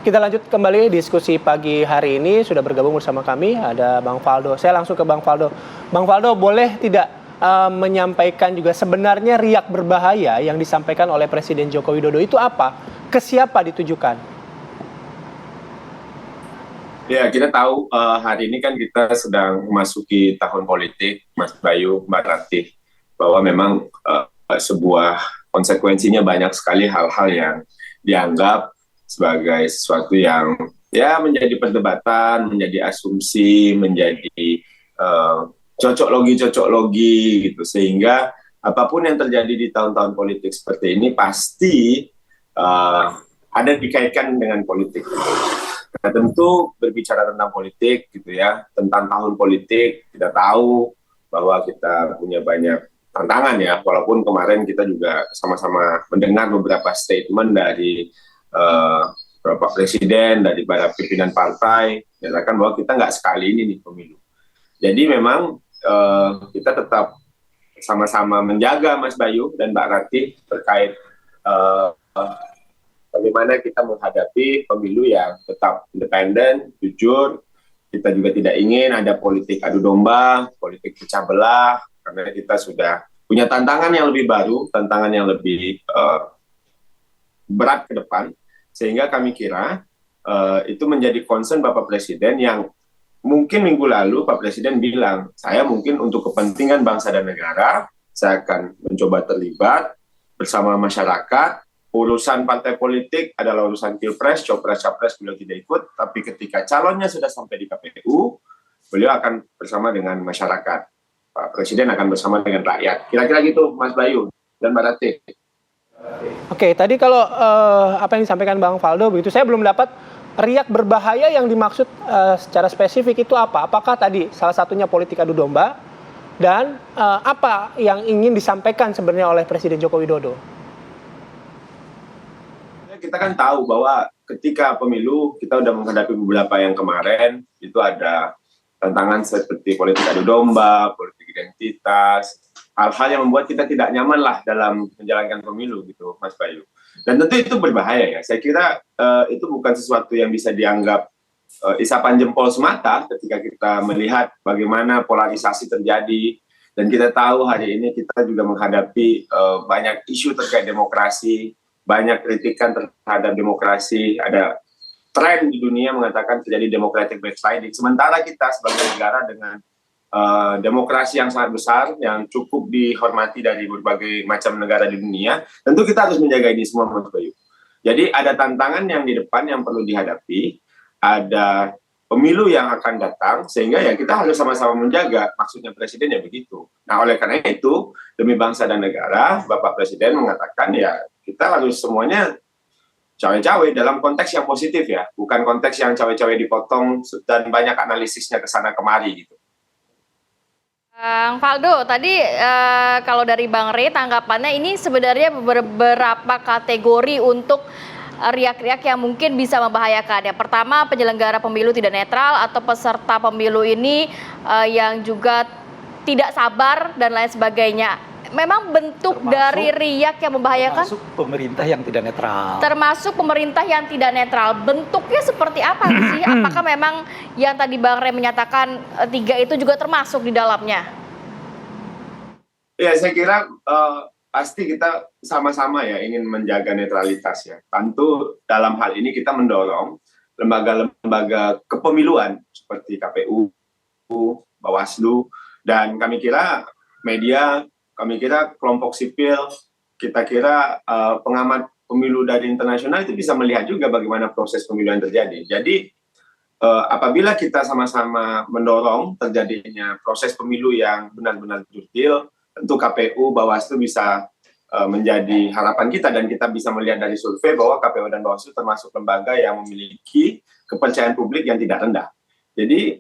Kita lanjut kembali diskusi pagi hari ini. Sudah bergabung bersama kami ada Bang Faldo. Saya langsung ke Bang Faldo. Bang Faldo, boleh tidak menyampaikan juga sebenarnya riak berbahaya yang disampaikan oleh Presiden Joko Widodo itu apa? Ke siapa ditujukan? Ya, kita tahu hari ini kan kita sedang memasuki tahun politik, Mas Bayu, Mbak Ratih, bahwa memang sebuah konsekuensinya banyak sekali hal-hal yang dianggap sebagai sesuatu yang ya menjadi perdebatan, menjadi asumsi, menjadi cocok logi gitu, sehingga apapun yang terjadi di tahun-tahun politik seperti ini pasti ada dikaitkan dengan politik. Nah, tentu berbicara tentang politik gitu ya, tentang tahun politik, kita tahu bahwa kita punya banyak tantangan ya, walaupun kemarin kita juga sama-sama mendengar beberapa statement dari Bapak Presiden, dari para pimpinan partai, menyatakan bahwa kita nggak sekali ini nih pemilu. Jadi memang kita tetap sama-sama menjaga Mas Bayu dan Mbak Ratih terkait bagaimana kita menghadapi pemilu yang tetap independen, jujur. Kita juga tidak ingin ada politik adu domba, politik pecah belah, karena kita sudah punya tantangan yang lebih baru, tantangan yang lebih berat ke depan, sehingga kami kira itu menjadi concern Bapak Presiden yang mungkin minggu lalu Pak Presiden bilang, saya mungkin untuk kepentingan bangsa dan negara, saya akan mencoba terlibat bersama masyarakat. Urusan partai politik adalah urusan pilpres, copres-capres beliau tidak ikut, tapi ketika calonnya sudah sampai di KPU, beliau akan bersama dengan masyarakat. Pak Presiden akan bersama dengan rakyat. Kira-kira gitu, Mas Bayu dan Mbak Ratih. Oke, tadi kalau apa yang disampaikan Bang Faldo begitu, saya belum dapat riak berbahaya yang dimaksud secara spesifik itu apa? Apakah tadi salah satunya politik adu domba dan apa yang ingin disampaikan sebenarnya oleh Presiden Joko Widodo? Kita kan tahu bahwa ketika pemilu kita sudah menghadapi beberapa yang kemarin itu ada tantangan seperti politik adu domba, politik identitas, hal-hal yang membuat kita tidak nyaman lah dalam menjalankan pemilu gitu, Mas Bayu. Dan tentu itu berbahaya ya. Saya kira itu bukan sesuatu yang bisa dianggap isapan jempol semata ketika kita melihat bagaimana polarisasi terjadi. Dan kita tahu hari ini kita juga menghadapi banyak isu terkait demokrasi, banyak kritikan terhadap demokrasi, ada tren di dunia mengatakan terjadi democratic backsliding. Sementara kita sebagai negara dengan demokrasi yang sangat besar, yang cukup dihormati dari berbagai macam negara di dunia, tentu kita harus menjaga ini semua, Mas Bayu. Jadi ada tantangan yang di depan yang perlu dihadapi, ada pemilu yang akan datang, sehingga ya kita harus sama-sama menjaga, maksudnya Presiden ya begitu. Nah oleh karena itu, demi bangsa dan negara, Bapak Presiden mengatakan ya kita harus semuanya cawe-cawe dalam konteks yang positif ya, bukan konteks yang cawe-cawe dipotong dan banyak analisisnya ke sana kemari gitu. Bang Faldo, tadi kalau dari Bang Rey tanggapannya ini sebenarnya beberapa kategori untuk riak-riak yang mungkin bisa membahayakan. Yang pertama, penyelenggara pemilu tidak netral atau peserta pemilu ini yang juga tidak sabar dan lain sebagainya. Memang bentuk dari riak yang membahayakan? Termasuk pemerintah yang tidak netral. Termasuk pemerintah yang tidak netral. Bentuknya seperti apa sih? Apakah memang yang tadi Bang Rey menyatakan 3 itu juga termasuk di dalamnya? Ya, saya kira pasti kita sama-sama ya ingin menjaga netralitas ya. Tentu dalam hal ini kita mendorong lembaga-lembaga kepemiluan seperti KPU, Bawaslu, dan kami kira media, kami kira kelompok sipil, kita kira pengamat pemilu dari internasional itu bisa melihat juga bagaimana proses pemilu yang terjadi. Jadi apabila kita sama-sama mendorong terjadinya proses pemilu yang benar-benar jurdil, tentu KPU, Bawaslu bisa menjadi harapan kita, dan kita bisa melihat dari survei bahwa KPU dan Bawaslu termasuk lembaga yang memiliki kepercayaan publik yang tidak rendah. Jadi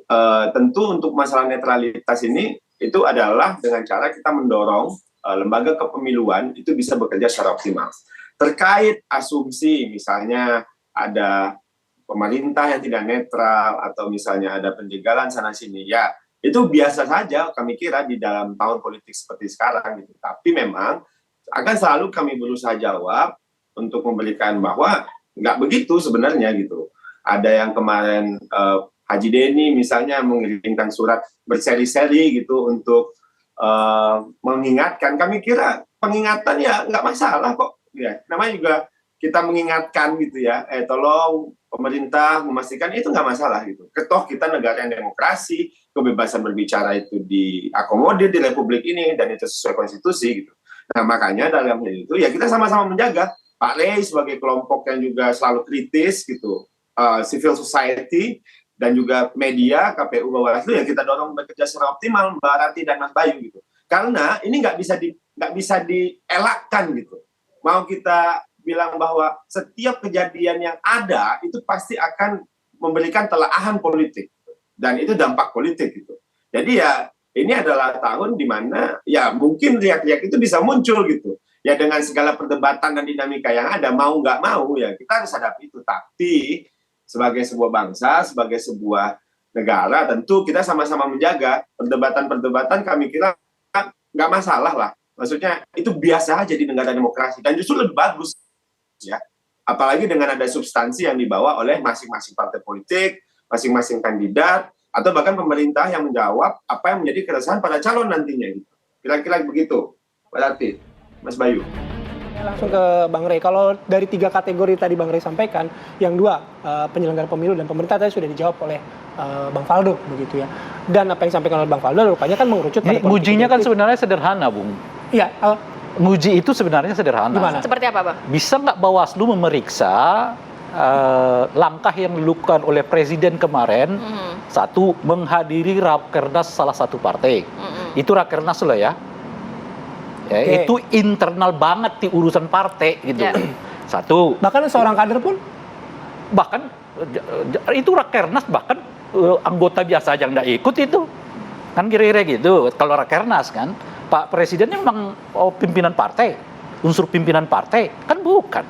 tentu untuk masalah netralitas ini itu adalah dengan cara kita mendorong lembaga kepemiluan itu bisa bekerja secara optimal. Terkait asumsi misalnya ada pemerintah yang tidak netral atau misalnya ada penjagalan sana-sini, ya itu biasa saja kami kira di dalam tahun politik seperti sekarang gitu. Tapi memang akan selalu kami berusaha jawab untuk memberikan bahwa nggak begitu sebenarnya gitu. Ada yang kemarin Haji Deni misalnya mengirimkan surat berseri-seri gitu untuk mengingatkan. Kami kira pengingatan ya nggak masalah kok. Ya, namanya juga kita mengingatkan gitu ya. Tolong pemerintah memastikan itu nggak masalah gitu. Ketoh kita negara yang demokrasi, kebebasan berbicara itu diakomodir di Republik ini dan itu sesuai konstitusi gitu. Nah makanya dalam hal itu ya kita sama-sama menjaga. Pak Rey sebagai kelompok yang juga selalu kritis gitu, civil society dan juga media, KPU, Bawaslu ya kita dorong bekerja secara optimal, Mbak Rati dan Mas Bayu gitu. Karena ini nggak bisa dielakkan gitu. Mau kita bilang bahwa setiap kejadian yang ada itu pasti akan memberikan telaahan politik dan itu dampak politik gitu. Jadi ya ini adalah tahun di mana ya mungkin riak-riak itu bisa muncul gitu. Ya dengan segala perdebatan dan dinamika yang ada, mau nggak mau ya kita harus hadapi itu. Tapi sebagai sebuah bangsa, sebagai sebuah negara, tentu kita sama-sama menjaga perdebatan-perdebatan. Kami kira nggak masalah lah. Maksudnya itu biasa aja di negara demokrasi dan justru lebih bagus ya. Apalagi dengan ada substansi yang dibawa oleh masing-masing partai politik, masing-masing kandidat, atau bahkan pemerintah yang menjawab apa yang menjadi keresahan pada calon nantinya gitu. Kira-kira begitu, Pak Latif, Mas Bayu. Langsung ke Bang Rey. Kalau dari 3 kategori tadi Bang Rey sampaikan, yang 2 penyelenggara pemilu dan pemerintah tadi sudah dijawab oleh Bang Faldo begitu ya. Dan apa yang disampaikan oleh Bang Faldo rupanya kan mengerucut pada Ngujinya kan sebenarnya sederhana, Bung. Iya, Nguji itu sebenarnya sederhana. Gimana? Seperti apa, Bang? Bisa nggak Bawaslu memeriksa langkah yang dilakukan oleh Presiden kemarin, satu, menghadiri Rakernas salah satu partai. Itu Rakernas loh ya. Oke. Itu internal banget di urusan partai gitu. Satu. bahkan seorang kader pun Bahkan itu Rakernas, bahkan anggota biasa aja nggak ikut itu. Kan kira-kira gitu. Kalau Rakernas kan, Pak Presidennya memang pimpinan partai, unsur pimpinan partai, kan bukan.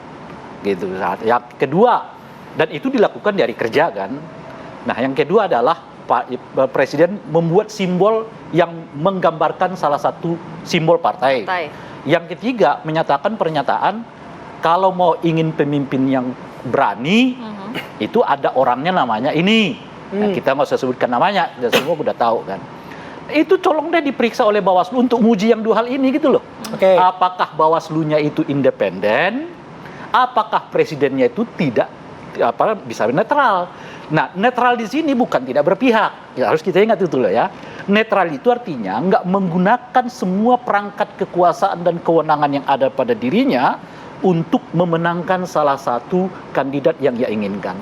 Gitu. Yang kedua, dan itu dilakukan dari kerja kan. Nah yang kedua adalah Pak Presiden membuat simbol yang menggambarkan salah satu simbol partai. Yang ketiga, menyatakan pernyataan kalau mau ingin pemimpin yang berani, itu ada orangnya namanya ini. Nah, kita nggak usah sebutkan namanya, semua udah tahu kan. Itu tolong deh diperiksa oleh Bawaslu untuk menguji yang 2 hal ini gitu loh. Apakah Bawaslunya itu independen? Apakah presidennya itu tidak bisa netral? Nah, netral di sini bukan tidak berpihak. Ya, harus kita ingat itu loh ya. Netral itu artinya nggak menggunakan semua perangkat kekuasaan dan kewenangan yang ada pada dirinya untuk memenangkan salah satu kandidat yang ia inginkan.